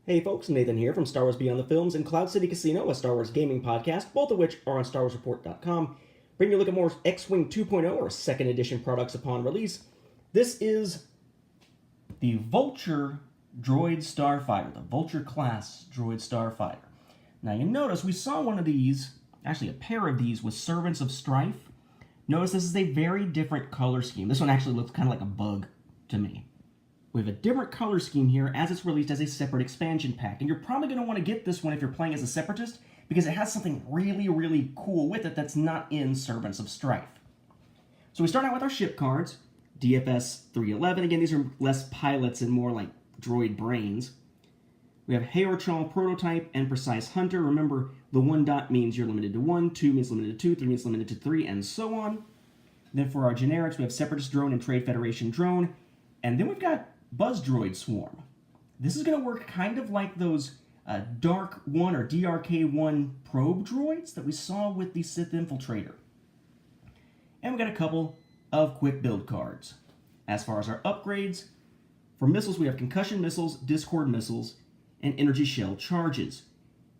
Hey folks, Nathan here from Star Wars Beyond the Films and Cloud City Casino, a Star Wars gaming podcast, both of which are on StarWarsReport.com. Bring you a look at more X-Wing 2.0 or second edition products upon release. This is the Vulture Droid Starfighter, the Vulture-Class Droid Starfighter. Now you notice we saw one of these, actually a pair of these, with Servants of Strife. Notice this is a very different color scheme. This one actually looks kind of like a bug to me. We have a different color scheme here as it's released as a separate expansion pack. And you're probably going to want to get this one if you're playing as a Separatist because it has something really, really cool with it that's not in Servants of Strife. So we start out with our ship cards. DFS 311. Again, these are less pilots and more like droid brains. We have Hayorchal Prototype and Precise Hunter. Remember, the 1 dot means you're limited to 1, 2 means limited to 2, 3 means limited to 3, and so on. Then for our generics, we have Separatist Drone and Trade Federation Drone. And then we've got Buzz Droid Swarm. This is going to work kind of like those Dark 1 or DRK-1 probe droids that we saw with the Sith Infiltrator. And we got a couple of quick build cards. As far as our upgrades, for missiles we have Concussion Missiles, Discord Missiles, and Energy Shell Charges.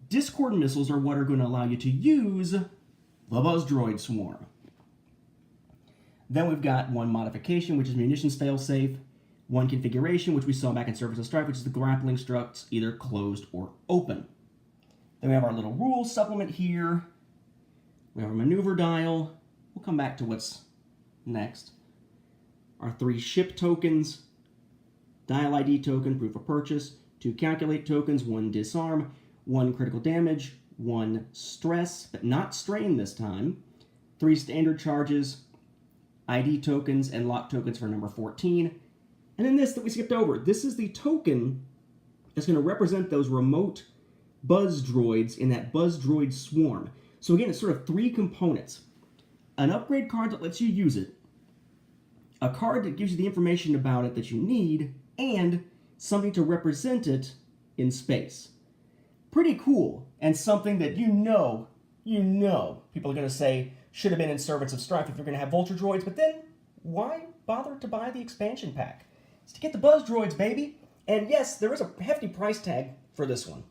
Discord Missiles are what are going to allow you to use the Buzz Droid Swarm. Then we've got one modification, which is Munitions Failsafe, one configuration, which we saw back in Servants of Strife, which is the grappling struts, either closed or open. Then we have our little rules supplement here. We have our maneuver dial. We'll come back to what's next. Our 3 ship tokens, dial ID token, proof of purchase, 2 calculate tokens, 1 disarm, 1 critical damage, 1 stress, but not strain this time, 3 standard charges, ID tokens, and lock tokens for number 14. And then this that we skipped over. This is the token that's going to represent those remote Buzz droids in that Buzz Droid Swarm. So again, it's sort of 3 components. An upgrade card that lets you use it, a card that gives you the information about it that you need, and something to represent it in space. Pretty cool, and something that you know, people are going to say should have been in Servants of Strife if you're going to have Vulture droids, but then why bother to buy the expansion pack? It's to get the Buzz droids, baby. And yes, there is a hefty price tag for this one.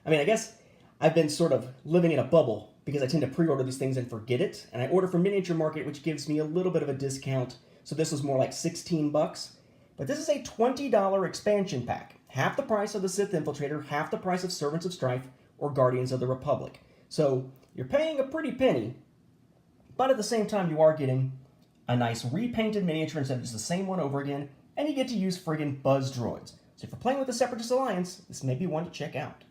I mean, I guess I've been sort of living in a bubble because I tend to pre-order these things and forget it. And I order from Miniature Market, which gives me a little bit of a discount. So this was more like 16 bucks. But this is a $20 expansion pack. Half the price of the Sith Infiltrator, half the price of Servants of Strife or Guardians of the Republic. So you're paying a pretty penny, but at the same time you are getting a nice repainted miniature instead of just the same one over again, and you get to use friggin' Buzz droids. So if you're playing with the Separatist Alliance, this may be one to check out.